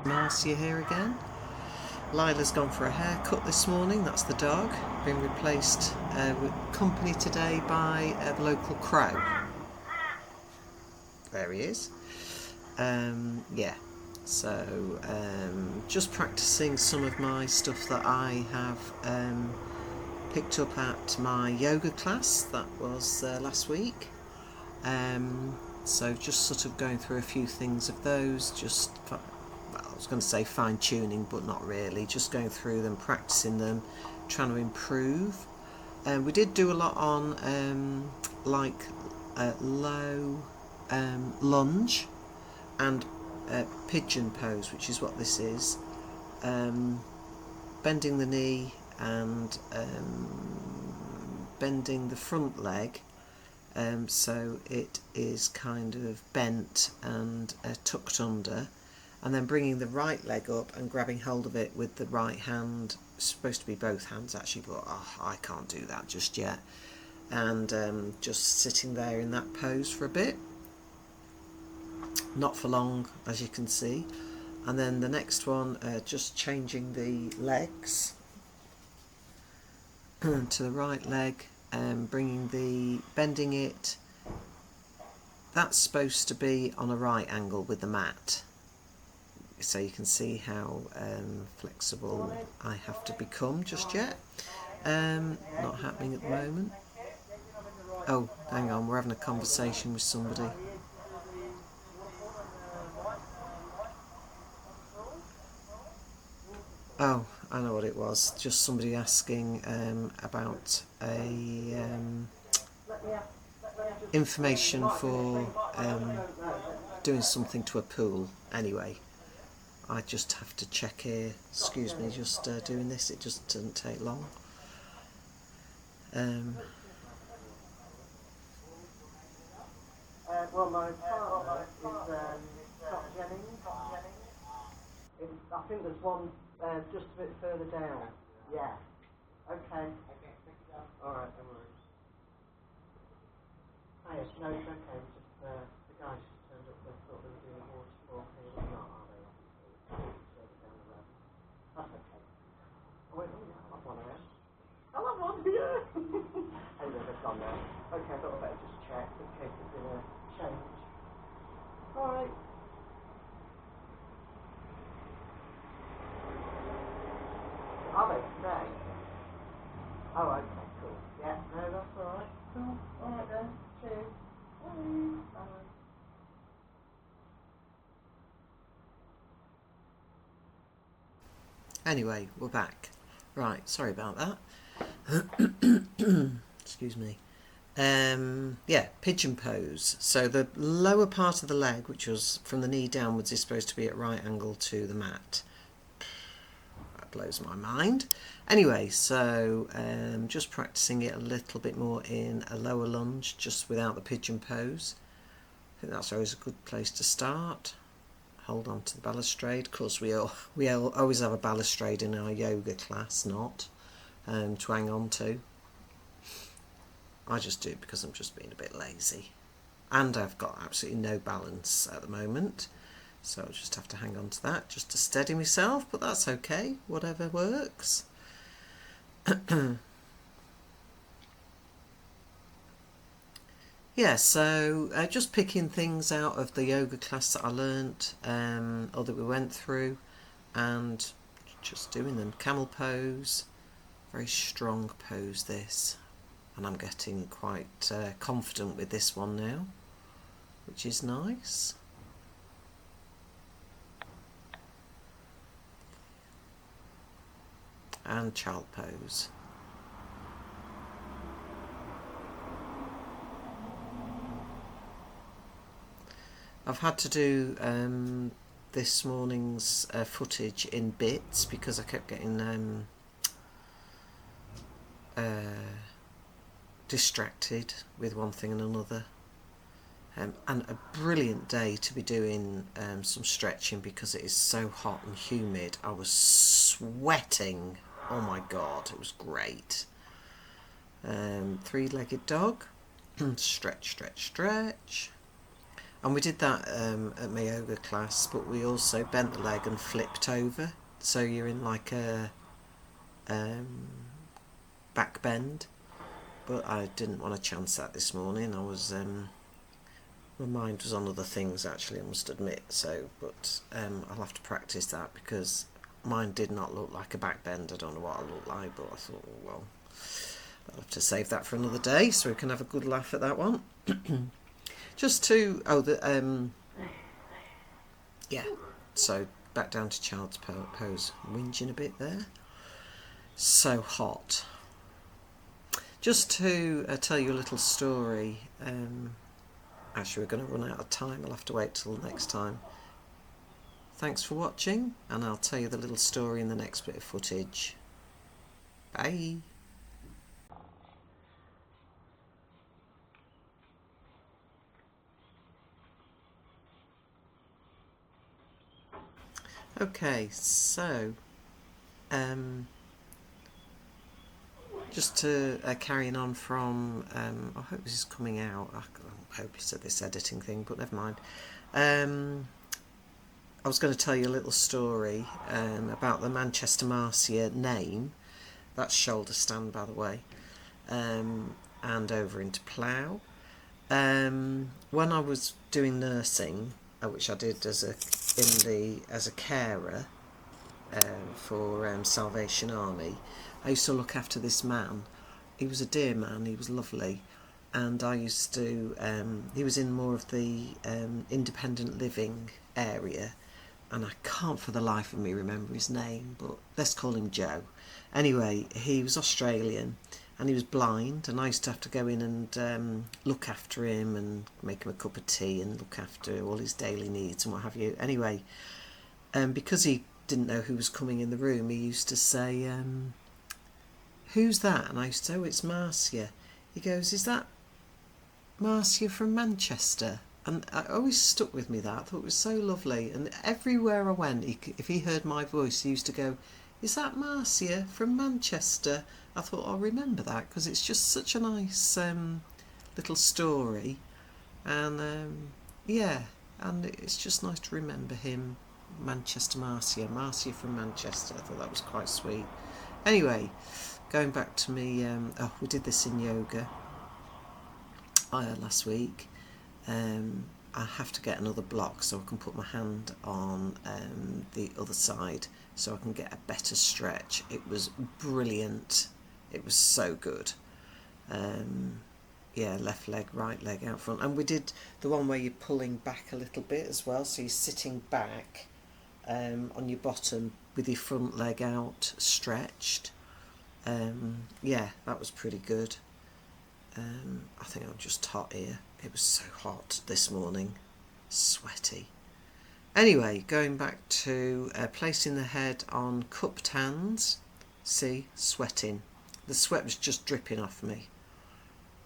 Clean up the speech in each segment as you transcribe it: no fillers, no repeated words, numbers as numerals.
Marcia here again. Lila's gone for a haircut this morning, that's the dog. Been replaced with company today by the local crow. There he is. Yeah, so just practicing some of my stuff that I have picked up at my yoga class that was last week. So just sort of going through a few things of those, I was going to say fine tuning, but not really, just going through them, practicing them, trying to improve. We did do a lot on low lunge and pigeon pose, which is what this is. Bending the knee and bending the front leg so it is kind of bent and tucked under, and then bringing the right leg up and grabbing hold of it with the right hand. It's supposed to be both hands actually, but I can't do that just yet. And just sitting there in that pose for a bit, not for long, as you can see. And then the next one, just changing the legs to the right leg and bending it. That's supposed to be on a right angle with the mat, so you can see how flexible I have to become just yet. Not happening at the moment. Oh, hang on, we're having a conversation with somebody. Oh, I know what it was. Just somebody asking about information for doing something to a pool. Anyway, I just have to check here. Excuse me, just doing this. It just doesn't take long. Well, my partner is Scott Jennings. I think there's one just a bit further down. Yeah. Okay. Alright, no worries. Oh, yes, no, it's okay. Just the guys just turned up. They thought they were doing a water sport here, but not, are they? Further down the road. That's okay. Oh, wait, yeah, I'll have one of them. I'll have one here! Anyway, they've gone now. Okay, I thought I'd better just check in case there's been a change. Alright. Are they today? Oh, okay, cool. Yeah, no, that's alright. Cool. Alright then. Cheers. Bye. Bye. Anyway, we're back. Right, sorry about that. Excuse me. Yeah, pigeon pose. So the lower part of the leg, which was from the knee downwards, is supposed to be at right angle to the mat. That blows my mind. Anyway, so just practicing it a little bbit more in a lower lunge, just without the pigeon pose. I think that's always a good place to start. Hold on to the balustrade. Of course, we always have a balustrade in our yoga class, not to hang on to. I just do it because I'm just being a bit lazy, and I've got absolutely no balance at the moment, so I'll just have to hang on to that just to steady myself, but that's okay, whatever works. Yeah, so just picking things out of the yoga class that I learnt or that we went through, and just doing them. Camel pose, very strong pose this, and I'm getting quite confident with this one now, which is nice. And child pose. I've had to do this morning's footage in bits because I kept getting distracted with one thing and another. And a brilliant day to be doing some stretching because it is so hot and humid. I was sweating. Oh my god, it was great. Three-legged dog. Stretch, stretch, stretch. And we did that at my yoga class, but we also bent the leg and flipped over. So you're in like a back bend. But I didn't want to chance that this morning. I was my mind was on other things actually, I must admit. So, but I'll have to practice that because mine did not look like a back bend. I don't know what I looked like, but I thought, oh, well, I'll have to save that for another day so we can have a good laugh at that one. Just to yeah. So back down to child's pose. Whinging a bit there. So hot. Just to tell you a little story. Actually, we're going to run out of time. I'll have to wait till next time. Thanks for watching, and I'll tell you the little story in the next bit of footage. Bye. Okay, so just to carrying on from, I hope this is coming out. I'm hopeless at this editing thing, but never mind. I was going to tell you a little story about the Manchester Marcia name. That's shoulder stand, by the way, and over into plough. When I was doing nursing, which I did as a carer for Salvation Army, I used to look after this man. He was a dear man. He was lovely, and I used to. He was in more of the independent living area, and I can't for the life of me remember his name, but let's call him Joe. Anyway, he was Australian and he was blind, and I used to have to go in and look after him and make him a cup of tea and look after all his daily needs and what have you. Anyway, because he didn't know who was coming in the room, he used to say, who's that? And I used to say, oh, it's Marcia. He goes, is that Marcia from Manchester? And it always stuck with me that. I thought it was so lovely. And everywhere I went, if he heard my voice, he used to go, is that Marcia from Manchester? I thought, I'll remember that because it's just such a nice little story. And yeah, and it's just nice to remember him, Manchester Marcia from Manchester. I thought that was quite sweet. Anyway, going back to me, we did this in yoga last week. I have to get another block so I can put my hand on the other side so I can get a better stretch. It was brilliant. It was so good. Yeah, left leg, right leg out front. And we did the one where you're pulling back a little bit as well. So you're sitting back on your bottom with your front leg out stretched. Yeah, that was pretty good. I think I'm just hot here. It was so hot this morning. Sweaty. Anyway, going back to placing the head on cupped hands. See, sweating. The sweat was just dripping off me.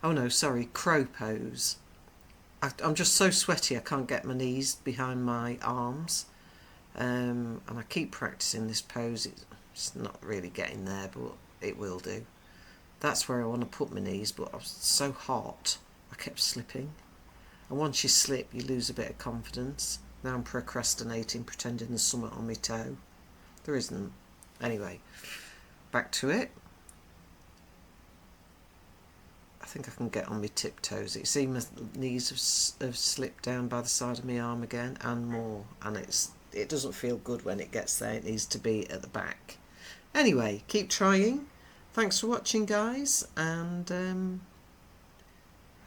Oh no, sorry, crow pose. I'm just so sweaty I can't get my knees behind my arms. And I keep practicing this pose. It's not really getting there, but it will do. That's where I want to put my knees, but I was so hot I kept slipping. And once you slip, you lose a bit of confidence. Now I'm procrastinating, pretending there's something on my toe. There isn't. Anyway, back to it. I think I can get on my tiptoes. It seems my knees have slipped down by the side of my arm again and more. And it doesn't feel good when it gets there. It needs to be at the back. Anyway, keep trying. Thanks for watching, guys, and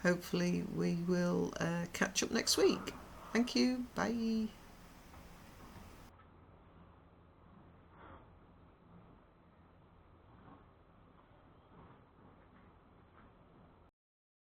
hopefully we will catch up next week. Thank you. Bye.